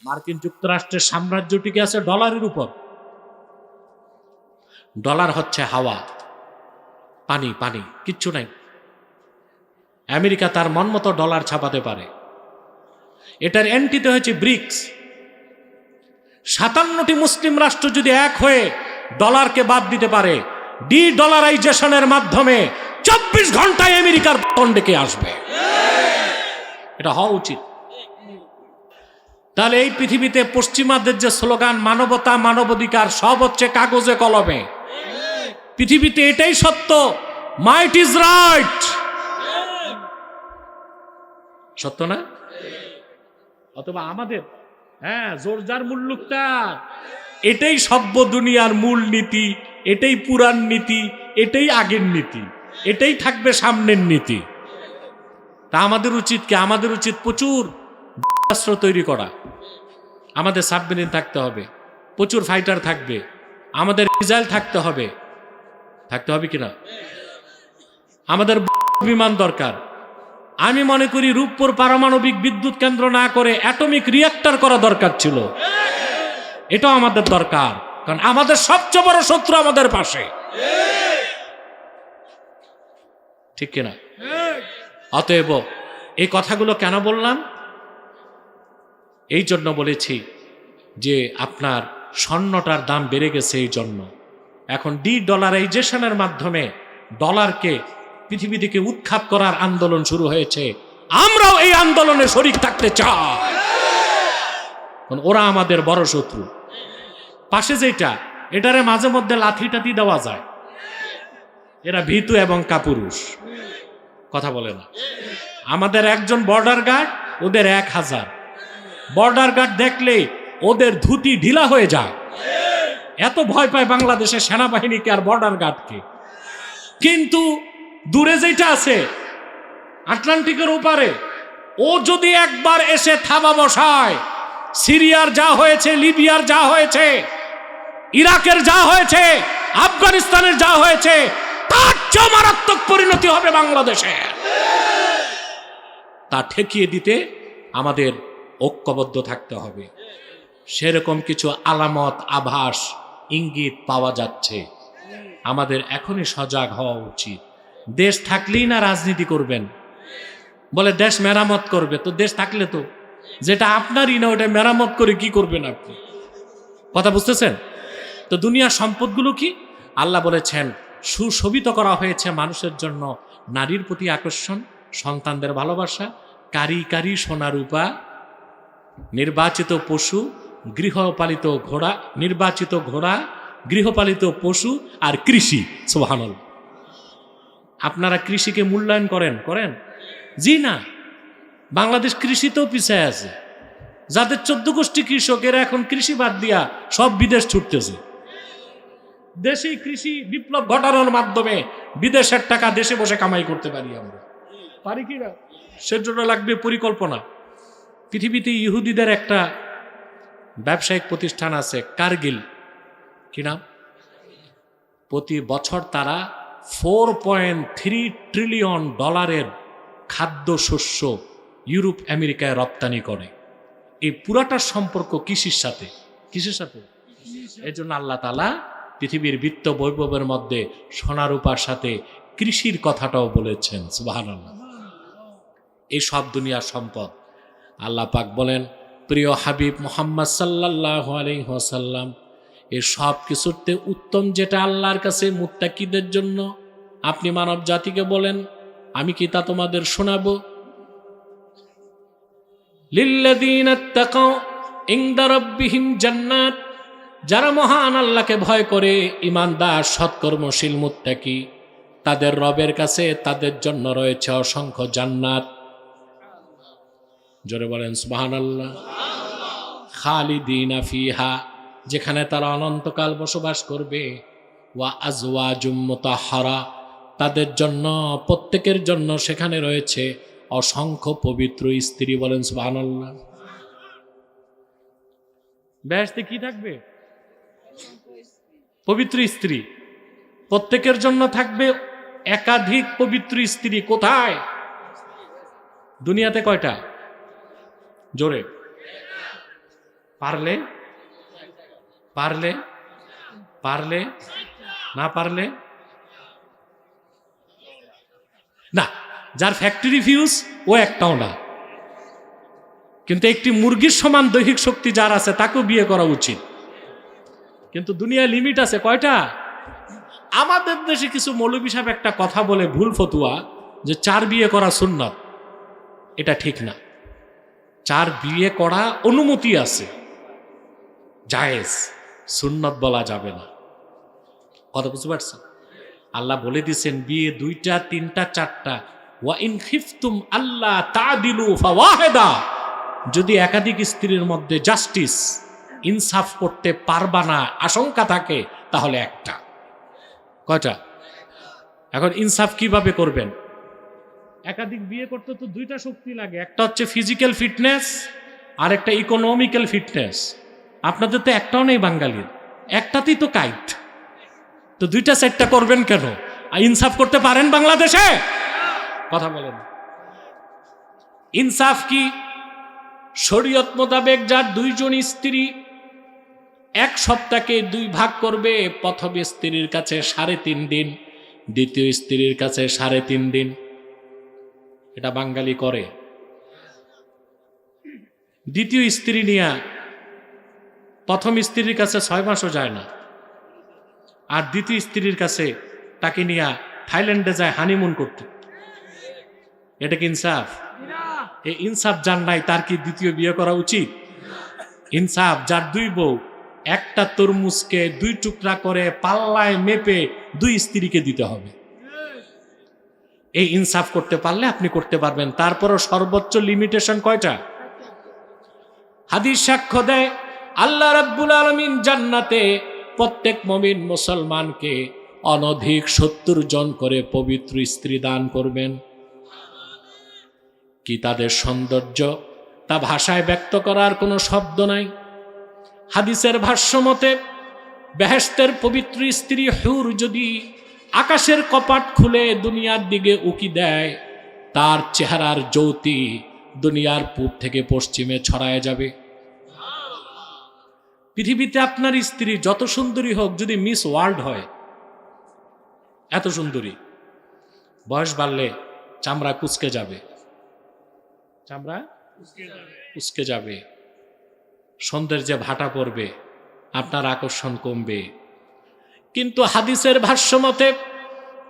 মার্কিন যুক্তরাষ্ট্রের সাম্রাজ্য টিকে আছে ডলারের উপর। ডলার হচ্ছে হাওয়া, পানি, পানি, কিচ্ছু নাই। আমেরিকা তার মন মতো ডলার ছাপাতে পারে। এটার এন্টিতে হয়েছে ব্রিক্স। 57টি মুসলিম রাষ্ট্র যদি এক হয়ে ডলারকে বাদ দিতে পারে, ডি ডলারাইজেশনের মাধ্যমে 24 ঘন্টায় আমেরিকার পতন ডেকে আসবে। এটা হওয়া উচিত। তাহলে এই পৃথিবীতে পশ্চিমাদের যে স্লোগান মানবতা, মানবাধিকার, সব হচ্ছে কাগজে কলমে। পৃথিবীতে এটাই সত্য, মাইট ইজ রাইট, সত্য না? অথবা আমাদের জোরজার মুল্লুকটা, এটাই সভ্য দুনিয়ার মূল নীতি, এটাই পুরাণ নীতি, এটাই আগের নীতি, এটাই থাকবে সামনের নীতি। তা আমাদের উচিত কি? আমাদের উচিত প্রচুর অস্ত্র তৈরি করা। আমাদের সাবমেরিন থাকতে হবে, প্রচুর ফাইটার থাকবে, আমাদের মিসাইল থাকতে হবে, কিনা? আমাদের বিমান দরকার। আমি মনে করি রূপপুর পারমাণবিক বিদ্যুৎ কেন্দ্র না করে অ্যাটমিক রিঅ্যাক্টর করা দরকার ছিল। এটাও আমাদের দরকার, কারণ আমাদের সবচেয়ে বড় শত্রু আমাদের পাশে, ঠিক কিনা? অতএব এই কথাগুলো কেন বললাম? এই জন্য বলেছি যে আপনার স্বর্ণটার দাম বেড়ে গেছে, এই জন্য এখন ডি ডলারাইজেশনের মাধ্যমে ডলারকে পৃথিবী থেকে উৎখাত করার আন্দোলন শুরু হয়েছে। আমরাও এই আন্দোলনে শরীক থাকতে চাই। ওরা আমাদের বড় শত্রু। পাশে যেটা, এটারে মাঝে মধ্যে লাথি টাথি দেওয়া যায়, এরা ভীতু এবং কাপুরুষ, কথা বলে না। আমাদের একজন বর্ডার গার্ড, ওদের 1000। বর্ডার গার্ড দেখলে ওদের ধুতি ঢিলা হয়ে যায়, এত ভয় পায় বাংলাদেশের সেনাবাহিনীকে আর বর্ডার গার্ডকে। কিন্তু দূরে যেটা আছে আটলান্টিকের ওপারে, ও যদি একবার এসে থাবা বসায়, সিরিয়ার যা হয়েছে, লিবিয়ার যা হয়েছে, ইরাকের যা হয়েছে, আফগানিস্তানের যা হয়েছে, তার চেয়ে মারাত্মক পরিণতি হবে বাংলাদেশে। তা ঠেকিয়ে দিতে আমাদের ঐক্যবদ্ধ থাকতে হবে। সেরকম কিছু আলামত, আভাস, ইঙ্গিত পাওয়া যাচ্ছে। আমাদের এখনই সজাগ হওয়া উচিত। দেশ থাকলেই না রাজনীতি করবেন, বলে দেশ মেরামত করবে। তো দেশ থাকলে তো যেটা আপনারই না, ওটা মেরামত করে কি করবেন আপনি? কথা বুঝতেছেন তো? দুনিয়ার সম্পদগুলো কি? আল্লাহ বলেছেন সুশোভিত করা হয়েছে মানুষের জন্য নারীর প্রতি আকর্ষণ, সন্তানদের ভালোবাসা, কারি কারি সোনা রূপা, নির্বাচিত পশু, গৃহপালিত ঘোড়া, নির্বাচিত ঘোড়া, গৃহপালিত পশু আর কৃষি। সুবহানাল্লাহ। আপনারা কৃষিকে মূল্যায়ন করেন? জি না। বাংলাদেশ কৃষিতেও পিছায় আছে। যাদের 14 গোষ্ঠী কৃষকেরা এখন কৃষি বাদ দিয়া সব বিদেশ ছুটতেছে। দেশেই কৃষি বিপ্লব ঘটানোর মাধ্যমে বিদেশের টাকা দেশে বসে কামাই করতে পারি আমরা, পারি কি না? সেজন্য লাগবে পরিকল্পনা। পৃথিবীতে ইহুদিদের একটা ব্যবসায়িক প্রতিষ্ঠান আছে, কারগিল, কি নাম? প্রতি বছর তারা $4.3 ট্রিলিয়ন খাদ্য শস্য ইউরোপ আমেরিকায় রপ্তানি করে। এই পুরাটার সম্পর্ক কৃষির সাথে। কিসের সাথে? এই জন্য আল্লাহ তাআলা পৃথিবীর বিত্ত বৈভবের মধ্যে সোনা রূপার সাথে কৃষির কথাটাও বলেছেন। সুবহানাল্লাহ। এই সব দুনিয়ার সম্পদ। আল্লাহ পাক বলেন, প্রিয় হাবিব মুহাম্মদ সাল্লাল্লাহু আলাইহি ওয়াসাল্লাম, এই সব কিছুতে উত্তম যেটা আল্লাহর কাছে মুত্তাকিদের জন্য, আপনি মানব জাতিকে বলেন, আমি কি তা তোমাদের শোনাবো? লিল্লাযীনা তাকাউ ইনদা রাব্বিহিম জান্নাত, যারা মহান আল্লাহকে ভয় করে, ঈমানদার, সৎকর্মশীল, মুত্তাকি, তাদের রবের কাছে তাদের জন্য রয়েছে অসংখ্য জান্নাত। জোরে বলেন সুবহানাল্লাহ। খালিদিনা ফিহা, যেখানে তারা অনন্তকাল বসবাস করবে। ওয়া আজওয়াজুম মুতাহহারা, তাদের জন্য, প্রত্যেকের জন্য সেখানে রয়েছে অসংখ্য পবিত্র স্ত্রী। বলেন সুবহানাল্লাহ। বেহেশতে কি থাকবে? পবিত্র স্ত্রী। প্রত্যেকের জন্য থাকবে একাধিক পবিত্র স্ত্রী। কোথায়? দুনিয়াতে কয়টা? জোরে। পারলে পারলে পারলে না পারলে না, যার ফ্যাক্টরি ফিউজ ও একটাও না, কিন্তু একটি মুরগির সমান দৈহিক শক্তি যার আছে তাকেও বিয়ে করা উচিত। কিন্তু দুনিয়ায় লিমিট আছে কয়টা? আমাদের দেশে কিছু মৌলবী সাহেব একটা কথা বলে ভুল ফতুয়া যে 4 বিয়ে করা সুন্নাত। এটা ঠিক না। 4 বিয়ে করা অনুমতি আছে, জায়েজ, সুন্নাত বলা যাবে না। কথা বুঝতে পারছেন? আল্লাহ বলে দিয়েছেন বিয়ে 2টা 3টা 4টা, ওয়া ইন খিফতুম আল্লাহ তাদিলু ফাওয়াহিদা, যদি একাধিক স্ত্রীর মধ্যে জাস্টিস ইনসাফ করতে পারবা না আশঙ্কা থাকে তাহলে একটা। কয়টা? এখন ইনসাফ কিভাবে করবেন? একাধিক বিয়ে করতে তো 2টা শক্তি লাগে, একটা হচ্ছে ফিজিক্যাল ফিটনেস আর একটা ইকোনমিক্যাল ফিটনেস। আপনাদের তো একটাও নেই বাঙালির, একটাতেই তো কাইট, তো 2টা 4টা করবেন কেন? ইনসাফ করতে পারেন বাংলাদেশে? কথা বলেন। ইনসাফ কি? শরীয়ত মোতাবেক যার 2 জন স্ত্রী 1 সপ্তাহকে 2 ভাগ করবে, প্রথম স্ত্রীর কাছে 3.5 দিন, দ্বিতীয় স্ত্রীর কাছে 3.5 দিন। এটা বাঙালি করে। দ্বিতীয় স্ত্রী নিয়ে প্রথম স্ত্রীর কাছে 6 মাসও যায় না, আর দ্বিতীয় স্ত্রীর কাছে তাকে নিয়ে থাইল্যান্ডে যায় হানিমুন করতে। এটা কি ইনসাফ? এই ইনসাফ যার নাই তার কি দ্বিতীয় বিয়ে করা উচিত? ইনসাফ যার 2 বউ, একটা তরমুজকে 2 টুকরা করে পাল্লায় মেপে 2 স্ত্রীকে দিতে হবে। এই ইনসাফ করতে পারলে আপনি করতে পারবেন। তারপরও সর্বোচ্চ লিমিটেশন কয়টা? হাদিস সাক্ষ্য দেয় আল্লাহ রাব্বুল আলামিন জান্নাতে প্রত্যেক মুমিন মুসলমানকে অনধিক 70 জন করে পবিত্র স্ত্রী দান করবেন। কি তাদের সৌন্দর্য, তা ভাষায় ব্যক্ত করার কোনো শব্দ নাই। হাদিসের ভাষ্য মতে বেহেশতের পবিত্র স্ত্রী হুর যদি আকাশের কপাট খুলে দুনিয়ার দিকে উকি দেয়, তার চেহারার জ্যোতি দুনিয়ার পূব থেকে পশ্চিমে ছড়ায় যাবে। পৃথিবীতে আপনার স্ত্রী যত সুন্দরী হোক, যদি মিস ওয়ার্ল্ড হয়, এত সুন্দরী, বয়স বাড়লে চামড়া কুচকে যাবে, চামড়া কুচকে যাবে, সৌন্দর্যে ভাটা পড়বে, আপনার আকর্ষণ কমবে। কিন্তু হাদিসের ভাষ্য মতে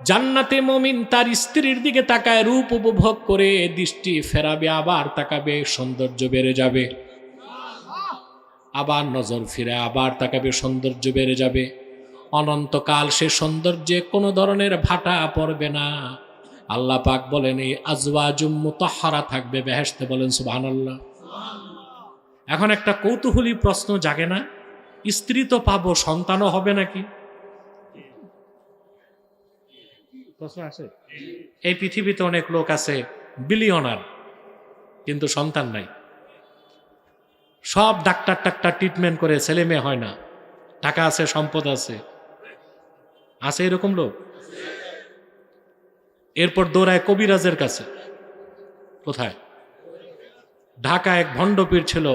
জান্নাতে মুমিন তার স্ত্রীর দিকে তাকায়, রূপ উপভোগ করে দৃষ্টি ফেরাবে, আবার তাকাবে, সৌন্দর্য বেড়ে যাবে, আবার নজর ফিরে আবার তাকাবে, সৌন্দর্য বেড়ে যাবে। অনন্তকাল সে সৌন্দর্যে কোনো ধরনের ভাটা পড়বে না। আল্লাহ পাক বলেন এই আজওয়াজুম মুতাহহারা থাকবে বেহেশতে। বলেন সুবহানাল্লাহ। এখন একটা কৌতূহলী প্রশ্ন জাগে না? স্ত্রী তো পাবো, সন্তানও হবে নাকি? প্রশ্ন আসে। এই পৃথিবীতে অনেক লোক আছে বিলিয়নার, কিন্তু সন্তান নাই। সব ডাক্তার ট্রিটমেন্ট করে, ছেলে মেয়ে হয় না, টাকা আছে, সম্পদ আছে, আছে এরকম লোক। এরপর দৌড়ায় কবিরাজের কাছে। কোথায়? ঢাকা এক ভণ্ডপীর ছিল,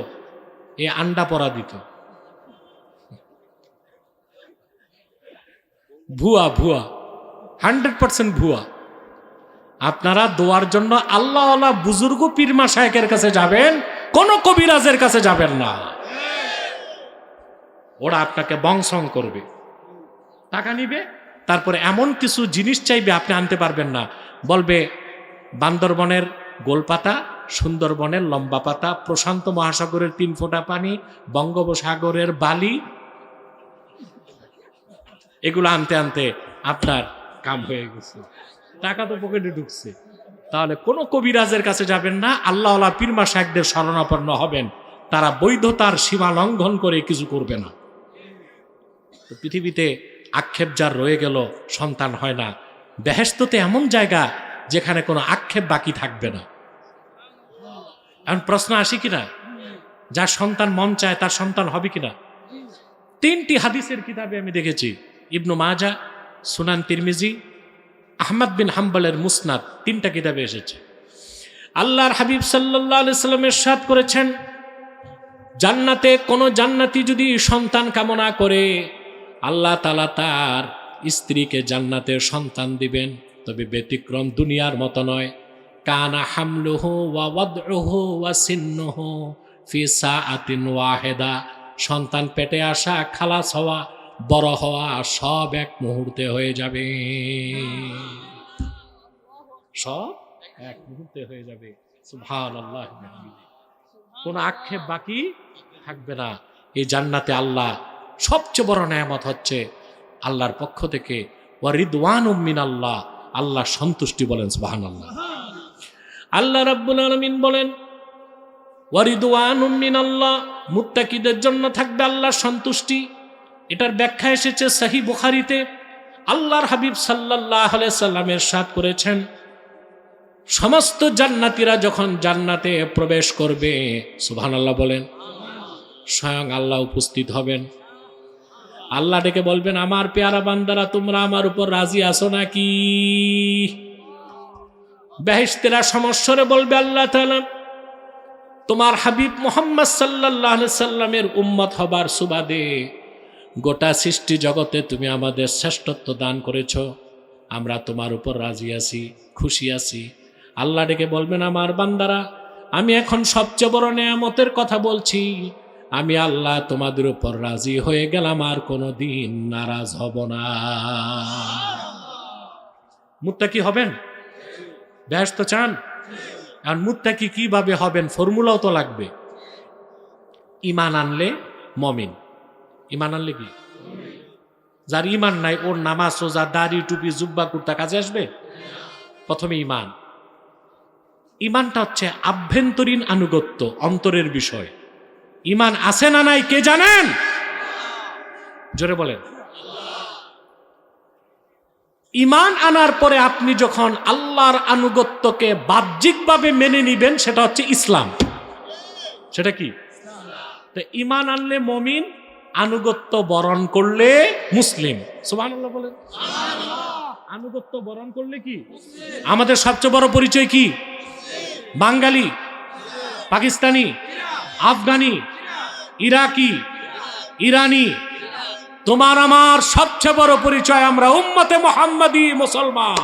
এ আন্ডা পরা দিত। ভুয়া, ভুয়া, 100% ভুয়া। আপনারা দোয়ার জন্য আল্লাহওয়ালা বুজুর্গ পীর মাশায়েখের কাছে যাবেন, কোন কবিরাজের কাছে যাবেন না। ওরা আপনাকে বংশং করবে, টাকা নিবে, তারপরে এমন কিছু জিনিস চাইবে আপনি আনতে পারবেন না। বলবে বান্দরবনের গোলপাতা, সুন্দরবনের লম্বা পাতা, প্রশান্ত মহাসাগরের 3 ফোঁটা পানি, বঙ্গোপসাগরের বালি, এগুলো আনতে আনতে আপনার কাম হয়ে গেছে, টাকা তো পকেটে ঢুকছে। তাহলে কোনো কবিরাজের কাছে যাবেন না, আল্লাহওয়ালা পীর মাশায়েখদের শরণাপন্ন হবেন। তারা বৈধতার সীমা লঙ্ঘন করে কিছু করবে না। তো পৃথিবীতে আক্ষেপ যার রয়ে গেল, সন্তান হয় না, বেহেশততে এমন জায়গা যেখানে কোনো আক্ষেপ বাকি থাকবে না। এখন প্রশ্ন আসি কিনা, যার সন্তান মন চায় তার সন্তান হবে কিনা? 3টি হাদিসের কিতাবে আমি দেখেছি, ইবনু মাজাহ, সুনান তিরমিজি, আহমদ বিন হাম্বলের মুসনাদ, 3টা কিতাবে এসেছে। আল্লাহর হাবিব সাল্লাল্লাহু আলাইহি সাল্লাম ইরশাদ করেছেন, জান্নাতে কোন জান্নাতি যদি সন্তান কামনা করে, আল্লাহ তাআলা তার স্ত্রীকে জান্নাতের সন্তান দিবেন। তবে ব্যতিক্রম দুনিয়ার মতো নয়। কানা হামলুহু ওয়া ওয়াদউহু ওয়া সিন্নুহু ফি সাআতিন ওয়াহিদা। সন্তান পেটে আসা, খালাস হওয়া, বড় হওয়া সব এক মুহূর্তে হয়ে যাবে, সব এক মুহূর্তে হয়ে যাবে। সুবহানাল্লাহ। কোন আক্ষেপ বাকি থাকবে না। এই জান্নাতে আল্লাহ সবচেয়ে বড় নেয়ামত হচ্ছে আল্লাহর পক্ষ থেকে ওয়া রিদওয়ানুম মিনাল্লাহ, আল্লাহ সন্তুষ্টি বলেন সুবহানাল্লাহ। আল্লাহ রাব্বুল আলামিন বলেন ওয়া রিদওয়ানুম মিনাল্লাহ, মুত্তাকিদের জন্য থাকবে আল্লাহর সন্তুষ্টি। এটার ব্যাখ্যা এসেছে সহিহ বুখারীতে। আল্লাহর হাবিব সাল্লাল্লাহু আলাইহি সাল্লাম ইরশাদ করেছেন, সমস্ত জান্নাতীরা যখন জান্নাতে প্রবেশ করবে, সুবহানাল্লাহ বলেন, স্বয়ং আল্লাহ উপস্থিত হবেন। আল্লাহ ডেকে বলবেন, আমার পেয়ারা বান্দারা তোমরা আমার উপর রাজি আছো নাকি? বেহেশতেরা সমস্বরে বলবে, আল্লাহ তাআলা তোমার হাবিব মুহাম্মদ সাল্লাল্লাহু আলাইহি সাল্লামের উম্মত হবার সুবাদে গোটা সৃষ্টি জগতে তুমি আমাদের শ্রেষ্ঠত্ব দান করেছো, আমরা তোমার উপর রাজি আছি, খুশি আছি। আল্লাহ ডেকে বলবেন, আমার বান্দারা আমি এখন সবচেয়ে বড় নেয়ামতের কথা বলছি, আমি আল্লাহ তোমাদের উপর রাজি হয়ে গেলাম, আর কোনোদিন নারাজ হব না। মুত্তাকি হবেন? বেহেশত চান? আর মুত্তাকি কিভাবে হবেন? ফর্মুলাও তো লাগবে। ঈমান আনলে মুমিন। ঈমান আনলে কি? যার ঈমান নাই ওর নামাজ, রোজা, দাড়ি, টুপি, জুব্বা, কুর্তা কাজে আসবে? প্রথমে ঈমান। ঈমানটা হচ্ছে আভ্যন্তরীণ আনুগত্য, অন্তরের বিষয়। ঈমান আছে না নাই কে জানেন? জোরে বলেন। ঈমান আনার পরে আপনি যখন আল্লাহর আনুগত্যকে বাহ্যিকভাবে মেনে নিবেন, সেটা হচ্ছে ইসলাম। সেটা কি? তো ঈমান আনলে মুমিন, আনুগত্য বরণ করলে মুসলিম। সুবহানাল্লাহ বলেন। আনুগত্য বরণ করলে কি? আমাদের সবচেয়ে বড় পরিচয় কি? বাঙালি, পাকিস্তানি, আফগানি, ইরাকি, ইরানি। তোমার আমার সবচেয়ে বড় পরিচয় আমরা উম্মতে মুহাম্মাদি মুসলমান।